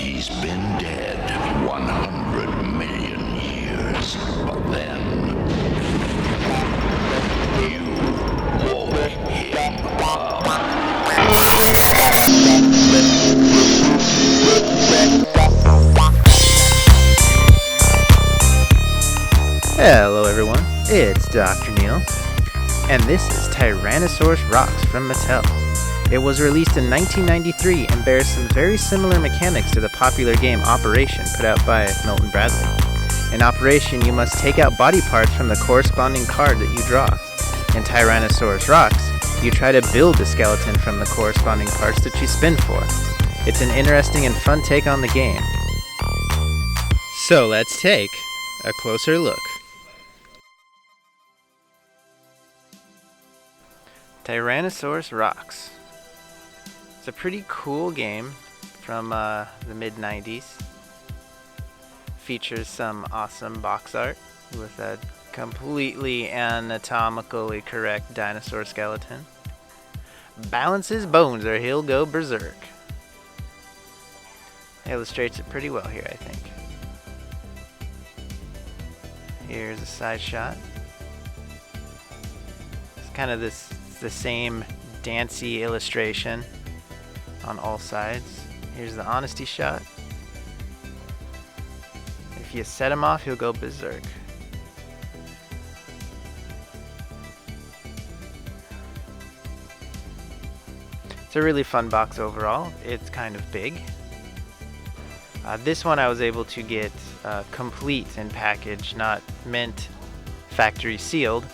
He's been dead 100 million years, but then you woke him up. Hello everyone, it's Dr. NEEEL, and this is Tyrannosaurus Rocks from Mattel. It was released in 1993 and bears some very similar mechanics to the popular game Operation put out by Milton Bradley. In Operation, you must take out body parts from the corresponding card that you draw. In Tyrannosaurus Rocks, you try to build the skeleton from the corresponding parts that you spin for. It's an interesting and fun take on the game. So let's take a closer look. Tyrannosaurus Rocks. It's a pretty cool game from the mid-90s. Features some awesome box art with a completely anatomically correct dinosaur skeleton. Balances bones or he'll go berserk. Illustrates it pretty well here, I think. Here's a side shot. It's kind of the same dancey illustration on all sides. Here's the honesty shot. If you set him off, he'll go berserk. It's a really fun box overall. It's kind of big. This one I was able to get complete in package, not mint factory sealed.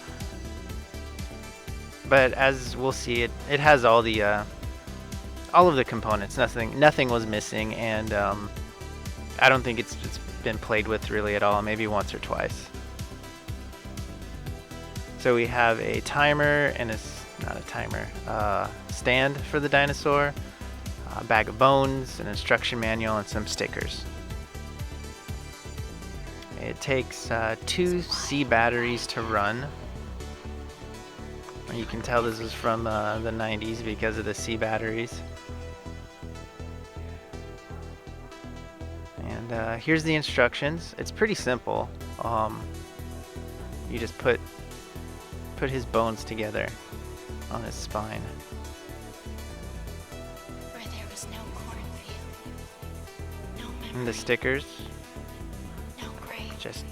But as we'll see, it has all of the components. Nothing was missing, and I don't think it's been played with really at all. Maybe once or twice. So we have a timer and stand for the dinosaur, a bag of bones, an instruction manual, and some stickers. It takes 2 C batteries to run. You can tell this is from the 90s because of the C batteries. And here's the instructions. It's pretty simple. You just put his bones together on his spine. Where there was no cornfield, no memory, And the stickers, no grave. just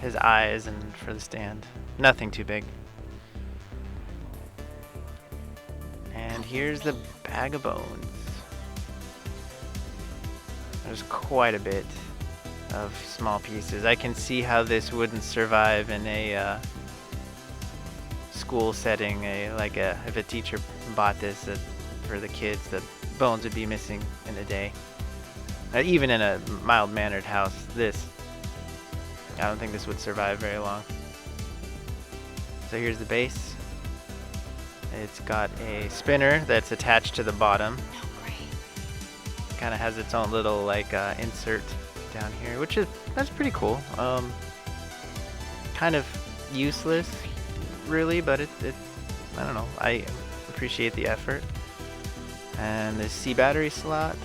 his eyes and for the stand. Nothing too big. And here's the bag of bones. There's quite a bit of small pieces. I can see how this wouldn't survive in a school setting. If a teacher bought this for the kids, the bones would be missing in a day. Even in a mild-mannered house, I don't think this would survive very long. So here's the base. It's got a spinner that's attached to the bottom. Kind of has its own little insert down here, that's pretty cool. Kind of useless, really, but it I don't know. I appreciate the effort. And the C battery slot,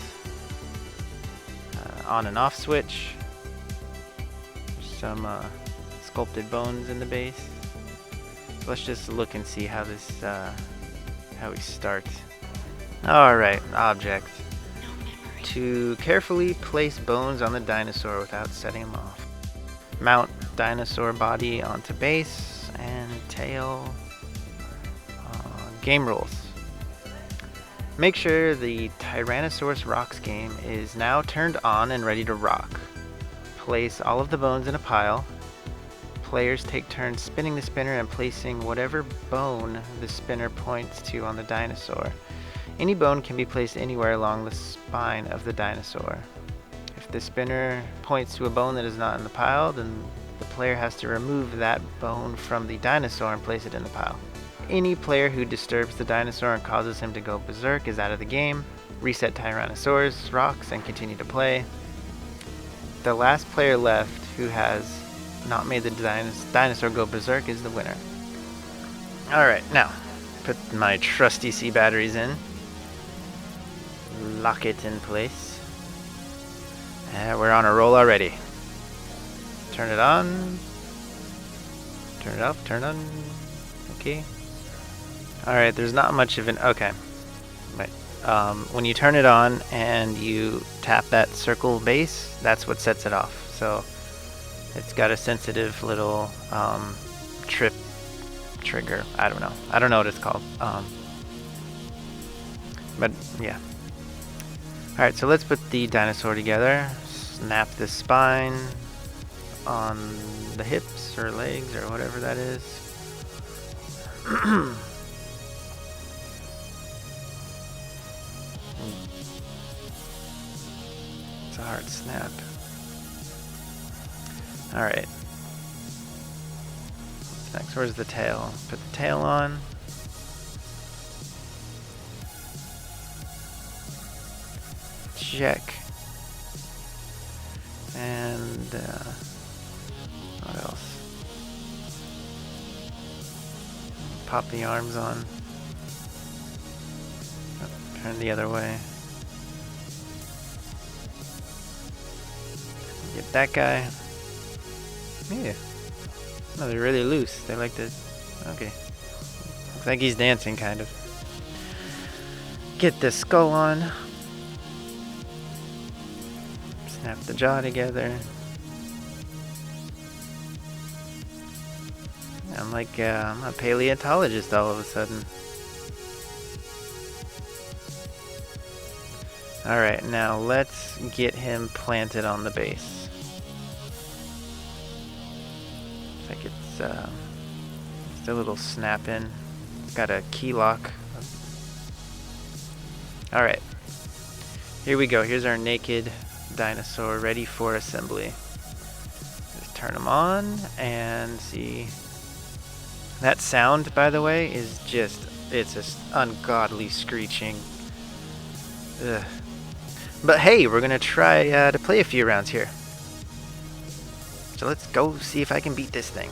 on and off switch. Some sculpted bones in the base. So let's just look and see how we start. Alright, object. To carefully place bones on the dinosaur without setting them off. Mount dinosaur body onto base and tail. Game rules. Make sure the Tyrannosaurus Rocks game is now turned on and ready to rock. Place all of the bones in a pile. Players take turns spinning the spinner and placing whatever bone the spinner points to on the dinosaur. Any bone can be placed anywhere along the spine of the dinosaur. If the spinner points to a bone that is not in the pile, then the player has to remove that bone from the dinosaur and place it in the pile. Any player who disturbs the dinosaur and causes him to go berserk is out of the game. Reset Tyrannosaurus Rocks and continue to play. The last player left who has not made the dinosaur go berserk is the winner. Alright, now put my trusty C batteries in. Lock it in place. We're on a roll already. Turn it on. Turn it off. Turn on. Okay. Alright, there's not much of an... Okay. Wait. When you turn it on and you tap that circle base, that's what sets it off. So it's got a sensitive little trigger. I don't know what it's called. But yeah. Alright, so let's put the dinosaur together. Snap the spine on the hips or legs or whatever that is. It's a hard snap. Alright. What's next? Where's the tail? Put the tail on. Check. And what else? Pop the arms on. Oh, turn the other way. Get that guy. Yeah. No, they're really loose. They like to... Okay. Looks like he's dancing, kind of. Get the skull on. Snap the jaw together. I'm like, I'm a paleontologist all of a sudden. Alright, now let's get him planted on the base. Looks like it's just a little snap in. It's got a key lock. Alright. Here we go. Here's our naked dinosaur ready for assembly. Just turn him on and see. That sound, by the way, is just, it's just ungodly screeching. Ugh. But hey, we're gonna try to play a few rounds here. So let's go see if I can beat this thing.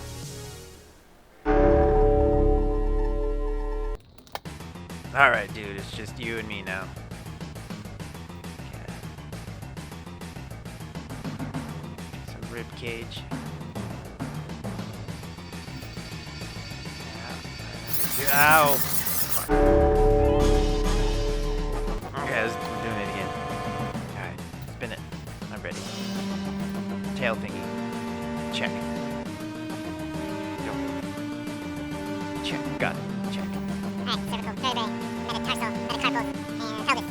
Alright, dude, it's just you and me now. Rib cage. Yeah. Ow! Okay, we're doing it again. Alright, spin it. I'm ready. Tail thingy. Check. Go. Check. Got it. Check. Alright, cervical, vertebrae, metatarsal, metacarpal, and pelvis.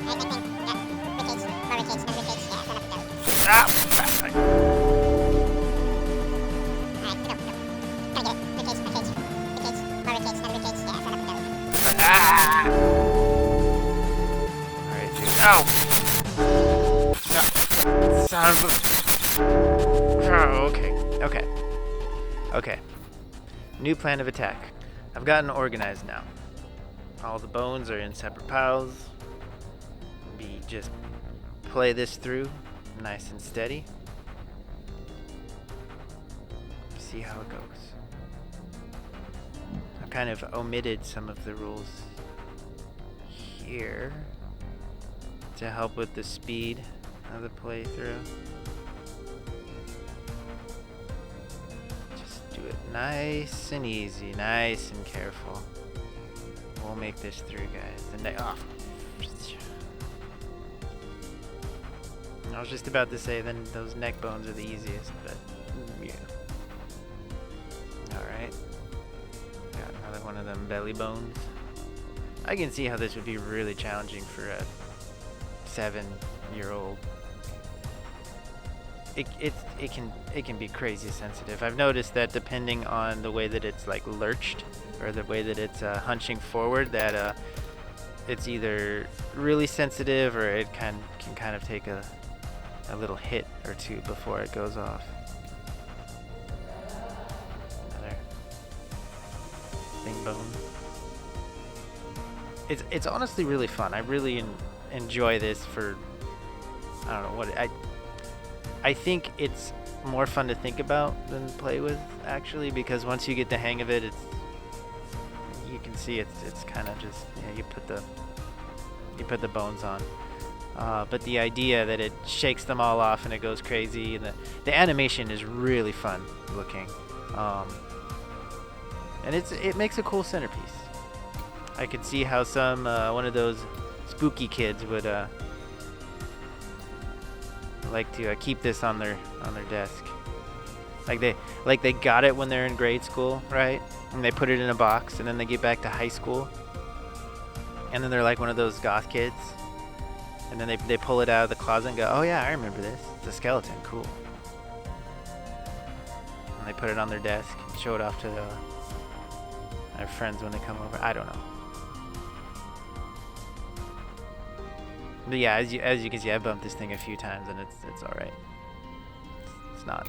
Alright, next thing. Yeah. Ribcage, lower ribcage, another ribcage. Yeah, so that's the Ah! Ow! No. Son of a... Oh, okay. Okay. Okay. New plan of attack. I've gotten organized now. All the bones are in separate piles. We just play this through nice and steady. See how it goes. I've kind of omitted some of the rules here to help with the speed of the playthrough. Just do it nice and easy, nice and careful. We'll make this through, guys. I was just about to say then those neck bones are the easiest, but yeah. Alright. Got another one of them belly bones. I can see how this would be really challenging for a 7-year-old. It can be crazy sensitive. I've noticed that depending on the way that it's like lurched or the way that it's hunching forward, that it's either really sensitive or it can kind of take a little hit or two before it goes off. Another thing bone. It's honestly really fun. I really enjoy this for, I don't know what I think it's more fun to think about than play with, actually, because once you get the hang of it, you can see it's kind of just, you put the bones on. But the idea that it shakes them all off and it goes crazy, and the animation is really fun looking, and it makes a cool centerpiece. I could see how some one of those spooky kids would like to keep this on their desk. Like they got it when they're in grade school, right? And they put it in a box, and then they get back to high school, and then they're like one of those goth kids, and then they pull it out of the closet and go, oh yeah, I remember this. It's a skeleton, cool. And they put it on their desk and show it off to their friends when they come over. I don't know. But yeah, as you can see, I bumped this thing a few times, and it's all right. It's not.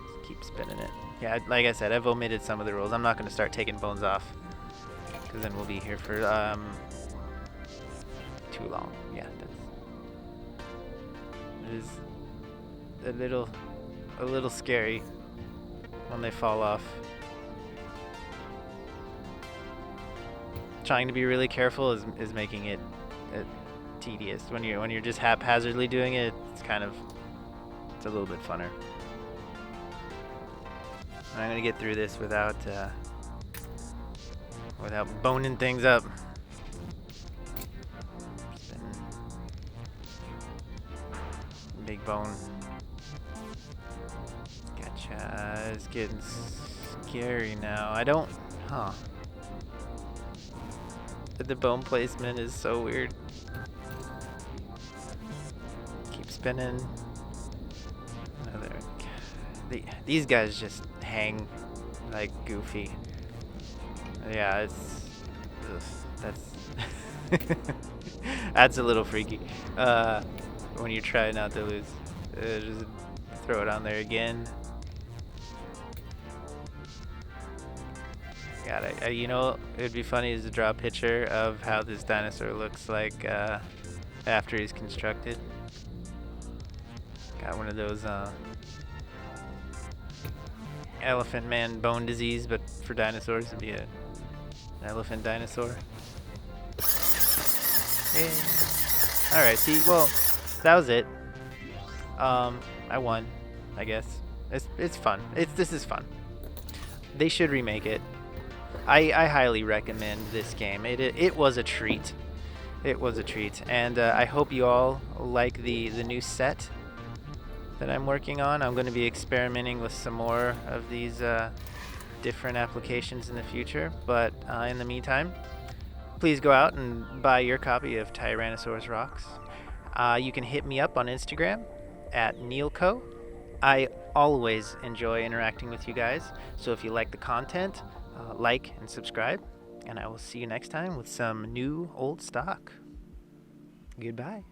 Just keep spinning it. Yeah, like I said, I've omitted some of the rules. I'm not going to start taking bones off, because then we'll be here for too long. Yeah, it is a little scary when they fall off. Trying to be really careful is making it tedious. When you're just haphazardly doing it, it's a little bit funner. I'm gonna get through this without boning things up. Big bone. Gotcha. It's getting scary now. The bone placement is so weird. Keep spinning. These guys just hang like goofy. Yeah, that's a little freaky. When you're trying not to lose, just throw it on there again. God, you know, it would be funny is to draw a picture of how this dinosaur looks like after he's constructed. Got one of those elephant man bone disease, but for dinosaurs it'd be an elephant dinosaur. Yeah. All right, see, well, that was it. I won, I guess. It's fun. This is fun. They should remake it. I highly recommend this game. It was a treat. It was a treat, and I hope you all like the new set that I'm working on. I'm going to be experimenting with some more of these different applications in the future, but in the meantime, please go out and buy your copy of Tyrannosaurus Rocks. You can hit me up on Instagram at NEEELco. I always enjoy interacting with you guys, so if you like the content, like and subscribe, and I will see you next time with some new old stock. Goodbye.